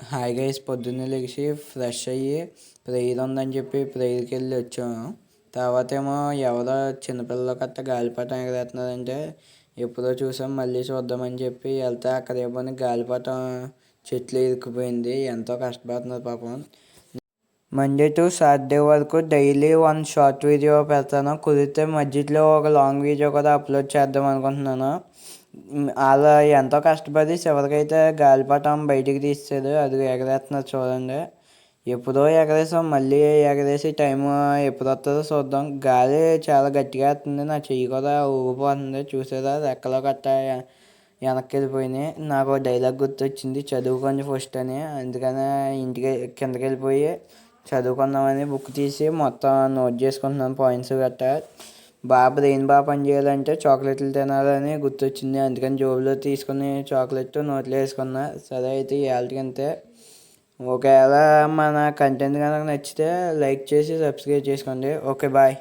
Hi guys, పొద్దున్నే లేచి fresh అయ్యి ప్రేయర్ ఉందని చెప్పి ప్రేయర్కి వెళ్ళి వచ్చాము. తర్వాత ఏమో ఎవరో చిన్నపిల్లలు గట్ట గాలిపటం ఎగరేస్తున్నారంటే ఎప్పుడో చూసాం, మళ్ళీ చూద్దామని చెప్పి వెళ్తే అక్కడ ఏమో గాలిపటం చెట్లు ఇరుక్కుపోయింది. ఎంతో కష్టపడుతున్నారు పాపం. మండే టు సాటర్డే వరకు డైలీ వన్ షార్ట్ వీడియో పెడతాను. కుదిరితే మధ్యలో ఒక లాంగ్ వీడియో కూడా అప్లోడ్ చేద్దాం అనుకుంటున్నాను. అలా ఎంతో కష్టపడి చివరికైతే గాలిపటం బయటికి తీసేది, అది ఎగరేస్తున్నారు చూడండి. ఎప్పుడో ఎగరేసాం, మళ్ళీ ఎగరేసి టైం ఎప్పుడు వస్తుందో చూద్దాం. గాలి చాలా గట్టిగా వస్తుంది, నా చెయ్యి కూడా ఊగిపోతుంది. చూసేదా రెక్కలో గట్ట వెనక్కి వెళ్ళిపోయినాయి. నాకు డైలాగ్ గుర్తొచ్చింది, చదువుకొని ఫస్ట్ అని. అందుకనే ఇంటికి కిందకి వెళ్ళిపోయి చదువుకుందామని బుక్ తీసి మొత్తం నోట్ చేసుకుంటున్నాను పాయింట్స్ గట్టా. బ్రెయిన్ బాగా పనిచేయాలంటే చాక్లెట్లు తినాలని గుర్తొచ్చింది. అందుకని జోబులో తీసుకుని చాక్లెట్ నోట్లో వేసుకున్నా. సరే అయితే ఇవాళకి అంతే. ఒకవేళ మన కంటెంట్ కనుక నచ్చితే లైక్ చేసి సబ్స్క్రైబ్ చేసుకోండి. Okay, bye.